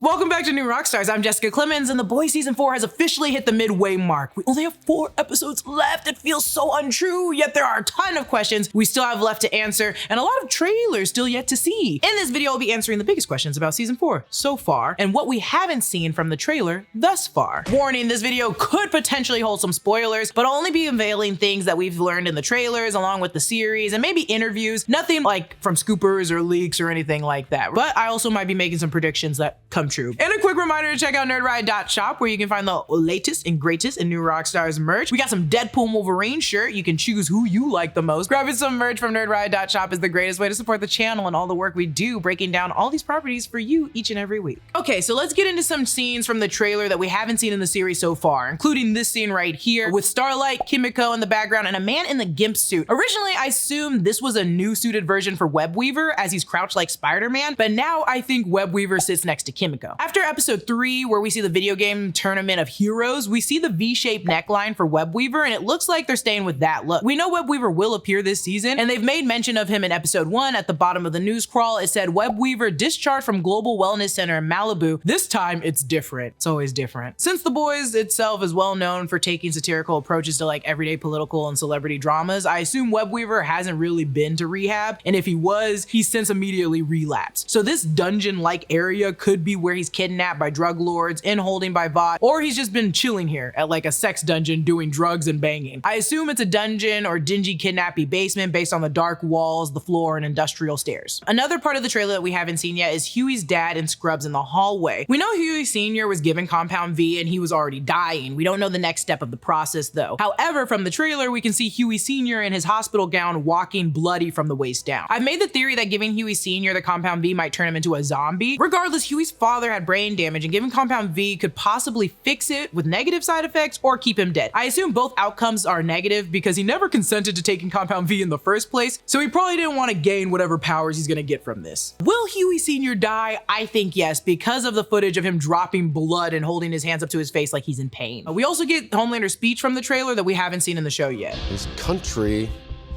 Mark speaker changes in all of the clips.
Speaker 1: Welcome back to New Rockstars. I'm Jessica Clemons, and The Boys Season 4 has officially hit the midway mark. We only have 4 episodes left. It feels so untrue, yet there are a ton of questions we still have left to answer, and a lot of trailers still yet to see. In this video, I'll be answering the biggest questions about Season 4 so far, and what we haven't seen from the trailer thus far. Warning, this video could potentially hold some spoilers, but I'll only be unveiling things that we've learned in the trailers, along with the series, and maybe interviews. Nothing like from scoopers or leaks or anything like that. But I also might be making some predictions that come true. And a quick reminder to check out nerdride.shop, where you can find the latest and greatest in New Rockstars merch. We got some Deadpool Wolverine shirt. You can choose who you like the most. Grabbing some merch from nerdride.shop is the greatest way to support the channel and all the work we do, breaking down all these properties for you each and every week. Okay, so let's get into some scenes from the trailer that we haven't seen in the series so far, including this scene right here with Starlight, Kimiko in the background, and a man in the GIMP suit. Originally, I assumed this was a new suited version for Webweaver, as he's crouched like Spider-Man, but now I think Webweaver sits next to Kimiko. After episode 3, where we see the video game Tournament of Heroes, we see the V-shaped neckline for Webweaver, and it looks like they're staying with that look. We know Webweaver will appear this season, and they've made mention of him in episode 1. At the bottom of the news crawl, it said Webweaver discharged from Global Wellness Center in Malibu. This time, it's different. It's always different. Since The Boys itself is well known for taking satirical approaches to like everyday political and celebrity dramas, I assume Webweaver hasn't really been to rehab, and if he was, he's since immediately relapsed. So this dungeon-like area could be where he's kidnapped by drug lords, in holding by Vought, or he's just been chilling here at like a sex dungeon doing drugs and banging. I assume it's a dungeon or dingy kidnappy basement based on the dark walls, the floor, and industrial stairs. Another part of the trailer that we haven't seen yet is Huey's dad and Scrubs in the hallway. We know Huey Sr. was given Compound V and he was already dying. We don't know the next step of the process though. However, from the trailer, we can see Huey Sr. in his hospital gown walking bloody from the waist down. I've made the theory that giving Huey Sr. the Compound V might turn him into a zombie. Regardless, Huey's father had brain damage, and giving Compound V could possibly fix it with negative side effects or keep him dead. I assume both outcomes are negative because he never consented to taking Compound V in the first place, so he probably didn't want to gain whatever powers he's gonna get from this. Will Huey Sr. die? I think yes, because of the footage of him dropping blood and holding his hands up to his face like he's in pain. We also get Homelander's speech from the trailer that we haven't seen in the show yet.
Speaker 2: This country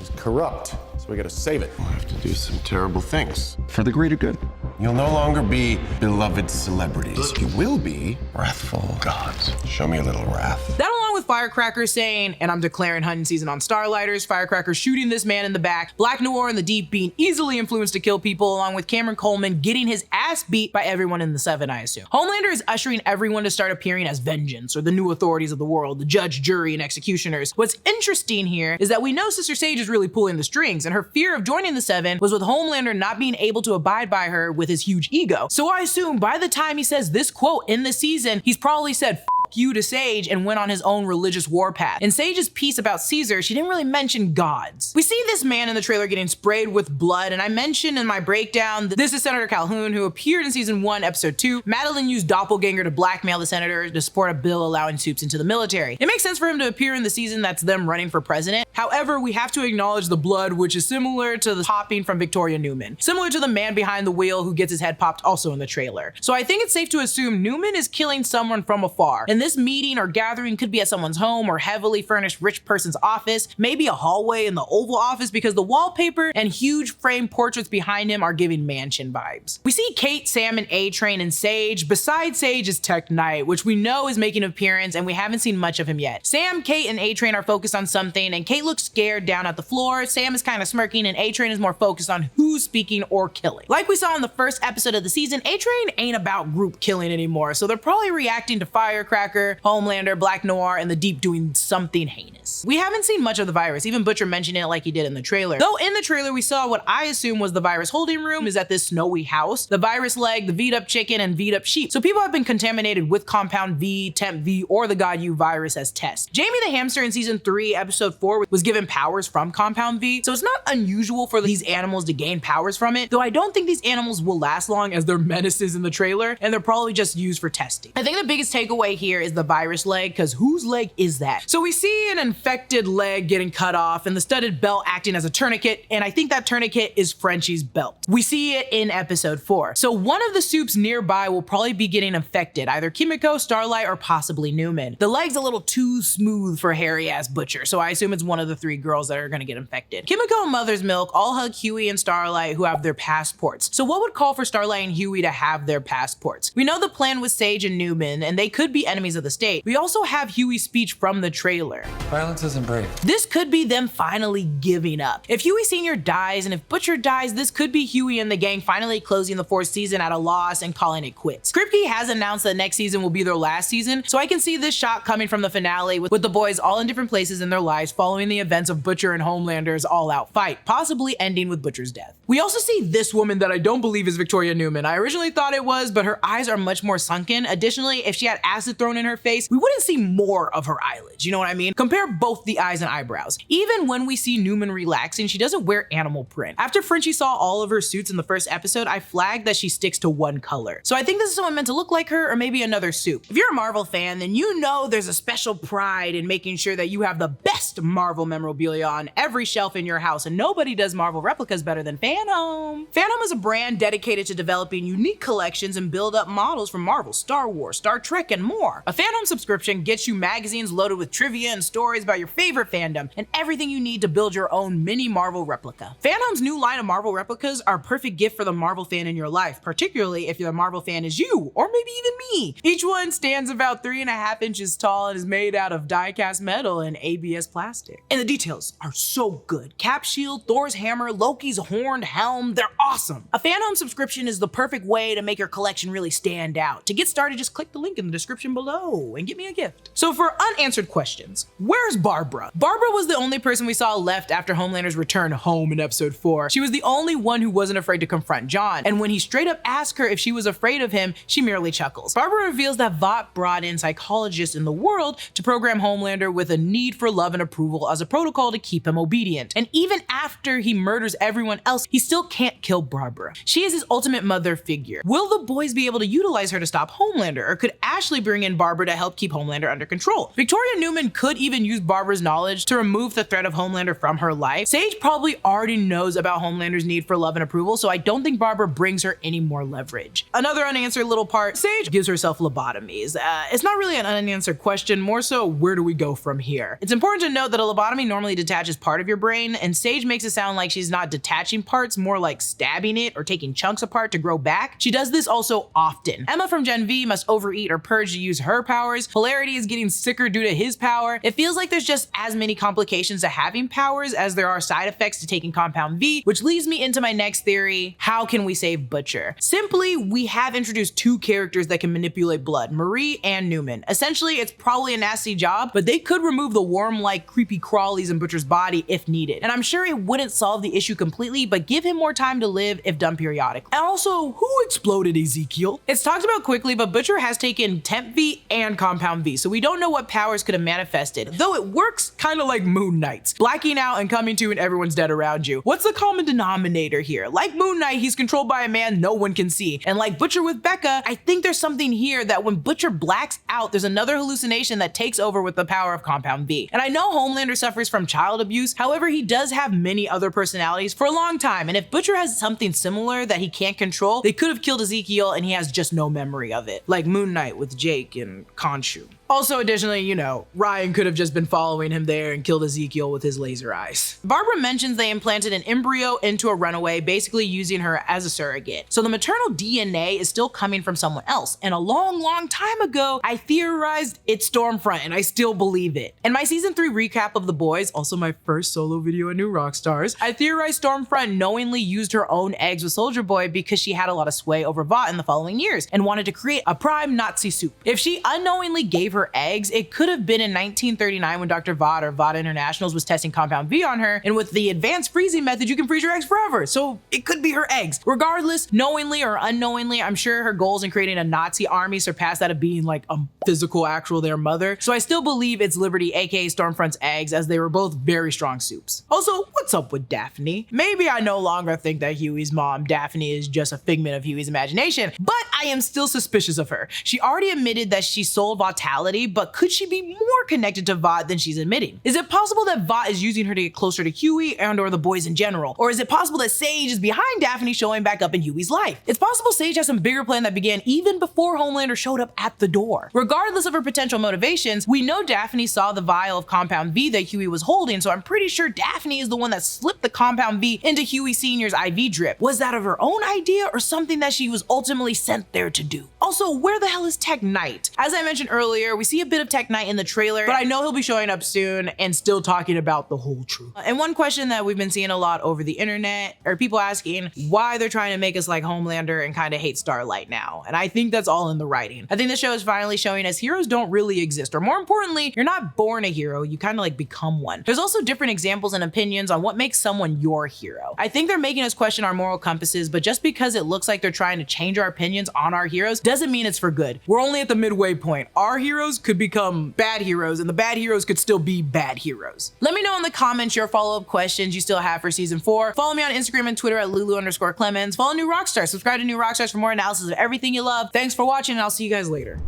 Speaker 2: is corrupt, so we gotta save it. We'll have to do some terrible things.
Speaker 3: For the greater good.
Speaker 2: You'll no longer be beloved celebrities. You will be wrathful gods. Show me a little wrath.
Speaker 1: That, along with Firecracker saying, and I'm declaring hunting season on Starlighters, Firecracker shooting this man in the back, Black Noir in the Deep being easily influenced to kill people, along with Cameron Coleman getting his ass beat by everyone in the Seven, I assume. Homelander is ushering everyone to start appearing as Vengeance, or the new authorities of the world, the judge, jury, and executioners. What's interesting here is that we know Sister Sage is really pulling the strings, and her fear of joining the Seven was with Homelander not being able to abide by her with his huge ego. So I assume by the time he says this quote in the season, he's probably said "F you" to Sage and went on his own religious warpath. In Sage's piece about Caesar, she didn't really mention gods. We see this man in the trailer getting sprayed with blood, and I mentioned in my breakdown that this is Senator Calhoun, who appeared in season 1, episode 2. Madeline used Doppelganger to blackmail the senator to support a bill allowing Supes into the military. It makes sense for him to appear in the season that's them running for president. However, we have to acknowledge the blood, which is similar to the popping from Victoria Newman, similar to the man behind the wheel who gets his head popped also in the trailer. So I think it's safe to assume Newman is killing someone from afar, and this meeting or gathering could be at someone's home or heavily furnished rich person's office, maybe a hallway in the Oval Office, because the wallpaper and huge framed portraits behind him are giving mansion vibes. We see Kate, Sam, and A-Train and Sage. Besides Sage is Tech Knight, which we know is making an appearance, and we haven't seen much of him yet. Sam, Kate, and A-Train are focused on something, and Kate looks scared down at the floor. Sam is kind of smirking, and A-Train is more focused on who's speaking or killing. Like we saw in the first episode of the season, A-Train ain't about group killing anymore, so they're probably reacting to Firecracker, Homelander, Black Noir, and the Deep doing something heinous. We haven't seen much of the virus, even Butcher mentioned it like he did in the trailer. Though in the trailer we saw what I assume was the virus holding room is at this snowy house, the virus leg, the V'd up chicken, and V'd up sheep. So people have been contaminated with Compound V, Temp V, or the God U virus as tests. Jamie the hamster in season 3, episode 4 was given powers from Compound V, so it's not unusual for these animals to gain powers from it, though I don't think these animals will last long as they're menaces in the trailer, and they're probably just used for testing. I think the biggest takeaway here here is the virus leg, because whose leg is that? So we see an infected leg getting cut off and the studded belt acting as a tourniquet, and I think that tourniquet is Frenchie's belt. We see it in episode 4. So one of the Supes nearby will probably be getting infected, either Kimiko, Starlight, or possibly Newman. The leg's a little too smooth for hairy-ass Butcher, so I assume it's one of the 3 girls that are gonna get infected. Kimiko and Mother's Milk all hug Huey and Starlight, who have their passports. So what would call for Starlight and Huey to have their passports? We know the plan was Sage and Newman, and they could be enemies of the state. We also have Huey's speech from the trailer.
Speaker 3: Violence isn't brave.
Speaker 1: This could be them finally giving up. If Huey Sr. dies and if Butcher dies, this could be Huey and the gang finally closing the 4th season at a loss and calling it quits. Kripke has announced that next season will be their last season, so I can see this shot coming from the finale with the boys all in different places in their lives following the events of Butcher and Homelander's all-out fight, possibly ending with Butcher's death. We also see this woman that I don't believe is Victoria Newman. I originally thought it was, but her eyes are much more sunken. Additionally, if she had acid thrown in her face, we wouldn't see more of her eyelids, you know what I mean? Compare both the eyes and eyebrows. Even when we see Newman relaxing, she doesn't wear animal print. After Frenchie saw all of her suits in the first episode, I flagged that she sticks to one color. So I think this is someone meant to look like her, or maybe another Supe. If you're a Marvel fan, then you know there's a special pride in making sure that you have the best Marvel memorabilia on every shelf in your house, and nobody does Marvel replicas better than Phantom. Phantom is a brand dedicated to developing unique collections and build up models from Marvel, Star Wars, Star Trek, and more. A Phantom subscription gets you magazines loaded with trivia and stories about your favorite fandom and everything you need to build your own mini Marvel replica. Phantom's new line of Marvel replicas are a perfect gift for the Marvel fan in your life, particularly if the Marvel fan is you, or maybe even me. Each one stands about 3.5 inches tall and is made out of die-cast metal and ABS plastic. And the details are so good. Cap shield, Thor's hammer, Loki's horned helm, they're awesome. A Phantom subscription is the perfect way to make your collection really stand out. To get started, just click the link in the description below and get me a gift. So for unanswered questions, where's Barbara? Barbara was the only person we saw left after Homelander's return home in episode 4. She was the only one who wasn't afraid to confront John, and when he straight up asked her if she was afraid of him, she merely chuckles. Barbara reveals that Vought brought in psychologists in the world to program Homelander with a need for love and approval as a protocol to keep him obedient. And even after he murders everyone else, he still can't kill Barbara. She is his ultimate mother figure. Will the boys be able to utilize her to stop Homelander, or could Ashley bring in Barbara to help keep Homelander under control? Victoria Newman could even use Barbara's knowledge to remove the threat of Homelander from her life. Sage probably already knows about Homelander's need for love and approval, so I don't think Barbara brings her any more leverage. Another unanswered little part, Sage gives herself lobotomies. It's not really an unanswered question, more so where do we go from here? It's important to note that a lobotomy normally detaches part of your brain, and Sage makes it sound like she's not detaching parts, more like stabbing it or taking chunks apart to grow back. She does this also often. Emma from Gen V must overeat or purge to use her powers. Polarity is getting sicker due to his power. It feels like there's just as many complications to having powers as there are side effects to taking Compound V, which leads me into my next theory. How can we save Butcher? Simply, we have introduced 2 characters that can manipulate blood, Marie and Newman. Essentially, it's probably a nasty job, but they could remove the worm-like creepy crawlies in Butcher's body if needed. And I'm sure it wouldn't solve the issue completely, but give him more time to live if done periodically. And also, who exploded Ezekiel? It's talked about quickly, but Butcher has taken Temp V and Compound V, so we don't know what powers could have manifested, though it works kind of like Moon Knight's, blacking out and coming to and everyone's dead around you. What's the common denominator here? Like Moon Knight, he's controlled by a man no one can see, and like Butcher with Becca, I think there's something here that when Butcher blacks out, there's another hallucination that takes over with the power of Compound V. And I know Homelander suffers from child abuse, however, he does have many other personalities for a long time, and if Butcher has something similar that he can't control, they could have killed Ezekiel and he has just no memory of it, like Moon Knight with Jake and Khonshu. Also, additionally, you know, Ryan could have just been following him there and killed Ezekiel with his laser eyes. Barbara mentions they implanted an embryo into a runaway, basically using her as a surrogate. So the maternal DNA is still coming from someone else. And a long, long time ago, I theorized it's Stormfront, and I still believe it. In my season 3 recap of The Boys, also my first solo video at New Rockstars, I theorized Stormfront knowingly used her own eggs with Soldier Boy because she had a lot of sway over Vought in the following years and wanted to create a prime Nazi Supe. If she unknowingly gave her eggs, it could have been in 1939 when Dr. Vought or Vought Internationals was testing Compound V on her, and with the advanced freezing method, you can freeze your eggs forever, so it could be her eggs. Regardless, knowingly or unknowingly, I'm sure her goals in creating a Nazi army surpassed that of being like a physical, actual their mother, so I still believe it's Liberty, aka Stormfront's eggs, as they were both very strong Supes. Also, what's up with Daphne? Maybe I no longer think that Huey's mom, Daphne, is just a figment of Huey's imagination, but I am still suspicious of her. She already admitted that she sold Vitality, but could she be more connected to Vought than she's admitting? Is it possible that Vought is using her to get closer to Huey and or the boys in general? Or is it possible that Sage is behind Daphne showing back up in Huey's life? It's possible Sage has some bigger plan that began even before Homelander showed up at the door. Regardless of her potential motivations, we know Daphne saw the vial of Compound V that Huey was holding, so I'm pretty sure Daphne is the one that slipped the Compound V into Huey Sr.'s IV drip. Was that of her own idea or something that she was ultimately sent there to do? Also, where the hell is Tech Knight? As I mentioned earlier, we see a bit of Tech Knight in the trailer, but I know he'll be showing up soon and still talking about the whole truth. And one question that we've been seeing a lot over the internet are people asking why they're trying to make us like Homelander and kind of hate Starlight now. And I think that's all in the writing. I think the show is finally showing us heroes don't really exist, or more importantly, you're not born a hero, you kind of like become one. There's also different examples and opinions on what makes someone your hero. I think they're making us question our moral compasses, but just because it looks like they're trying to change our opinions on our heroes doesn't mean it's for good. We're only at the midway point. Our heroes could become bad heroes and the bad heroes could still be bad heroes. Let me know in the comments your follow-up questions you still have for season 4. Follow me on Instagram and Twitter at Lulu_Clemons. Follow New Rockstars. Subscribe to New Rockstars for more analysis of everything you love. Thanks for watching and I'll see you guys later.